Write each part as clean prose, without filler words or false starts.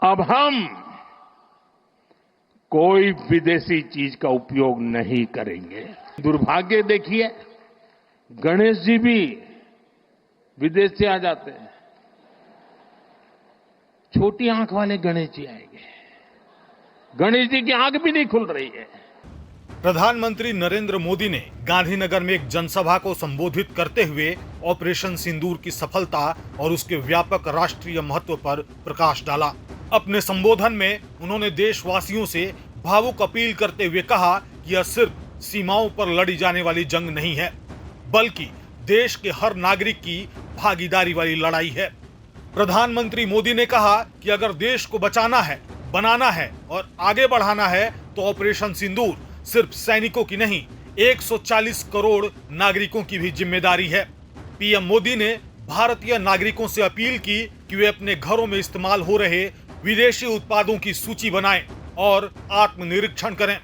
अब हम कोई विदेशी चीज का उपयोग नहीं करेंगे। दुर्भाग्य देखिए, गणेश जी भी विदेश से आ जाते हैं। छोटी आंख वाले गणेश जी आएंगे। गणेश जी की आंख भी नहीं खुल रही है। प्रधानमंत्री नरेंद्र मोदी ने गांधीनगर में एक जनसभा को संबोधित करते हुए ऑपरेशन सिंदूर की सफलता और उसके व्यापक राष्ट्रीय महत्व पर प्रकाश डाला। अपने संबोधन में उन्होंने देशवासियों से भावुक अपील करते हुए कहा कि यह सिर्फ सीमाओं पर लड़ी जाने वाली जंग नहीं है, बल्कि देश के हर नागरिक की भागीदारी वाली लड़ाई है। प्रधानमंत्री मोदी ने कहा कि अगर देश को बचाना है, बनाना है और आगे बढ़ाना है तो ऑपरेशन सिंदूर सिर्फ सैनिकों की नहीं, 140 करोड़ नागरिकों की भी जिम्मेदारी है। पीएम मोदी ने भारतीय नागरिकों से अपील की कि वे अपने घरों में इस्तेमाल हो रहे विदेशी उत्पादों की सूची बनाएं और आत्मनिरीक्षण करें।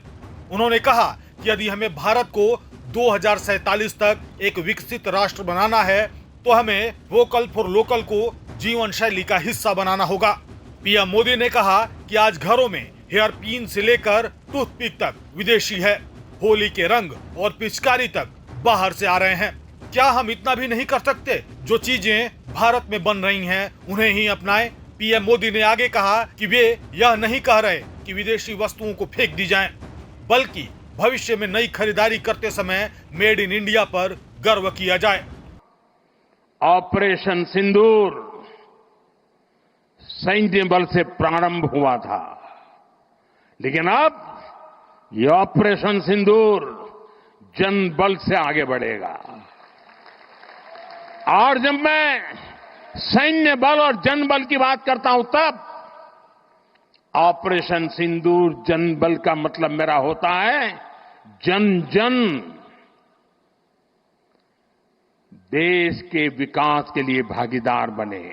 उन्होंने कहा कि यदि हमें भारत को 2047 तक एक विकसित राष्ट्र बनाना है तो हमें वोकल फॉर लोकल को जीवन शैली का हिस्सा बनाना होगा। पीएम मोदी ने कहा कि आज घरों में हेयर पिन से लेकर टूथपिक तक विदेशी है। होली के रंग और पिचकारी तक बाहर से आ रहे हैं। क्या हम इतना भी नहीं कर सकते? जो चीजें भारत में बन रही हैं उन्हें ही अपनाएं। पीएम मोदी ने आगे कहा कि वे यह नहीं कह रहे कि विदेशी वस्तुओं को फेंक दी जाएं, बल्कि भविष्य में नई खरीदारी करते समय मेड इन इंडिया पर गर्व किया जाए। ऑपरेशन सिंदूर सैन्य बल से प्रारंभ हुआ था, लेकिन अब यह ऑपरेशन सिंदूर जन बल से आगे बढ़ेगा। और जब मैं सैन्य बल और जन बल की बात करता हूं तब ऑपरेशन सिंदूर जन बल का मतलब मेरा होता है जन जन देश के विकास के लिए भागीदार बने,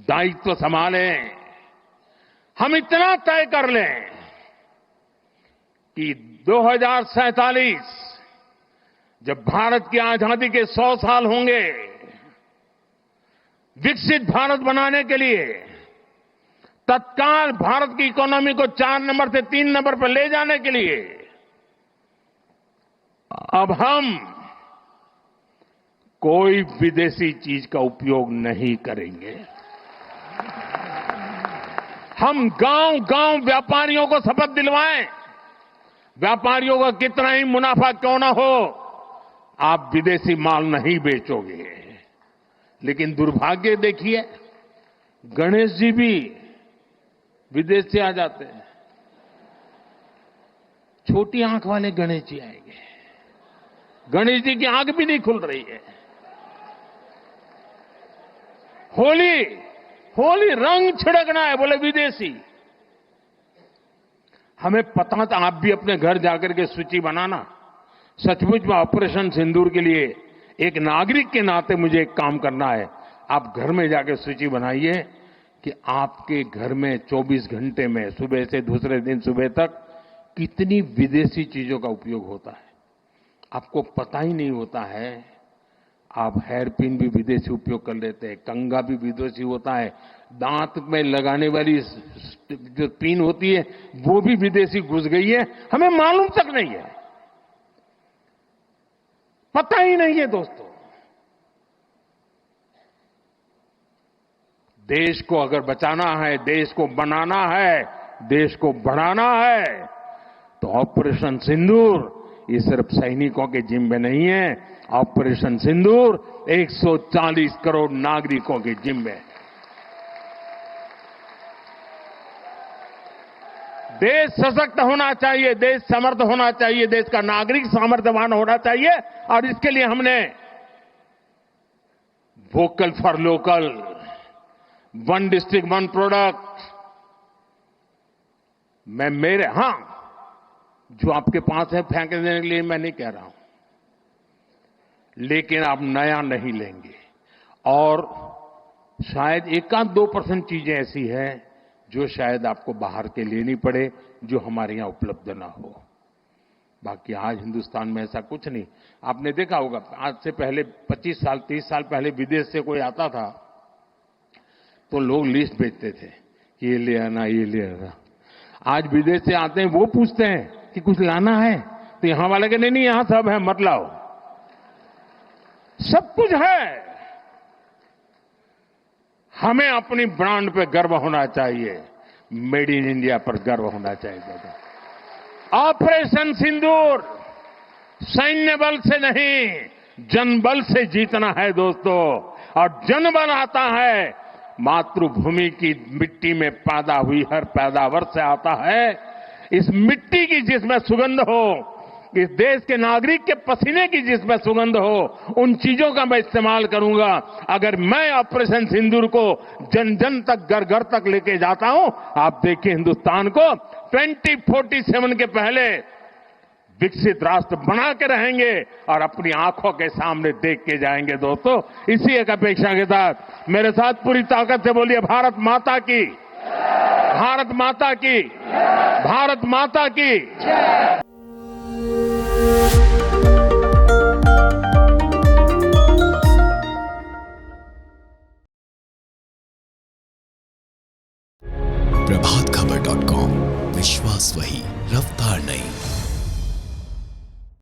दायित्व संभालें। हम इतना तय कर लें कि 2047 जब भारत की आजादी के 100 साल होंगे, विकसित भारत बनाने के लिए तत्काल भारत की इकोनॉमी को 4 नंबर से 3 नंबर पर ले जाने के लिए अब हम कोई विदेशी चीज का उपयोग नहीं करेंगे। हम गांव-गांव व्यापारियों को शपथ दिलवाएं, व्यापारियों का कितना ही मुनाफा क्यों ना हो, आप विदेशी माल नहीं बेचोगे। लेकिन दुर्भाग्य देखिए, गणेश जी भी विदेश से आ जाते हैं। छोटी आंख वाले गणेश जी आएंगे। गणेश जी की आंख भी नहीं खुल रही है। होली रंग छिड़कना है, बोले विदेशी। हमें पता था, आप भी अपने घर जाकर के सूची बनाना। सचमुच में ऑपरेशन सिंदूर के लिए एक नागरिक के नाते मुझे एक काम करना है। आप घर में जाकर सूची बनाइए कि आपके घर में 24 घंटे में सुबह से दूसरे दिन सुबह तक कितनी विदेशी चीजों का उपयोग होता है। आपको पता ही नहीं होता है। आप हेयर पिन भी विदेशी उपयोग कर लेते हैं, कंघा भी विदेशी होता है, दांत में लगाने वाली जो पिन होती है वो भी विदेशी घुस गई है, हमें मालूम तक नहीं है, पता ही नहीं है। दोस्तों, देश को अगर बचाना है, देश को बनाना है, देश को बढ़ाना है तो ऑपरेशन सिंदूर ये सिर्फ सैनिकों के जिम्मे नहीं है। ऑपरेशन सिंदूर 140 करोड़ नागरिकों के जिम्मे है। देश सशक्त होना चाहिए, देश समर्थ होना चाहिए, देश का नागरिक सामर्थ्यवान होना चाहिए। और इसके लिए हमने vocal for local, one district one product, जो आपके पास है फेंक देने के लिए मैं नहीं कह रहा हूं, लेकिन आप नया नहीं लेंगे। और शायद 1-2% चीजें ऐसी हैं जो शायद आपको बाहर के लेनी पड़े, जो हमारे यहां उपलब्ध ना हो। बाकी आज हिंदुस्तान में ऐसा कुछ नहीं। आपने देखा होगा, आज से पहले 25 साल 30 साल पहले विदेश से कोई आता था तो लोग लिस्ट भेजते थे ये ले आना, ये ले आना। आज विदेश से आते हैं, वो पूछते हैं कि कुछ लाना है, तो यहां वाले के नहीं, यहां सब है, मत लाओ। सब कुछ है। हमें अपनी ब्रांड पे गर्व होना चाहिए, मेड इन इंडिया पर गर्व होना चाहिए। ऑपरेशन सिंदूर सैन्य बल से नहीं, जनबल से जीतना है दोस्तों। और जनबल आता है मातृभूमि की मिट्टी में पैदा हुई हर पैदावार से आता है। इस मिट्टी की जिसमें सुगंध हो, इस देश के नागरिक के पसीने की जिसमें सुगंध हो, उन चीजों का मैं इस्तेमाल करूंगा। अगर मैं ऑपरेशन सिंदूर को जन जन तक, घर घर तक लेके जाता हूं, आप देखिए हिंदुस्तान को 2047 के पहले विकसित राष्ट्र बना के रहेंगे और अपनी आंखों के सामने देख के जाएंगे दोस्तों। इसी एक अपेक्षा के साथ मेरे साथ पूरी ताकत से बोलिए, भारत माता की, भारत माता की, भारत माता की। प्रभातखबर.com, विश्वास वही, रफ्तार नहीं।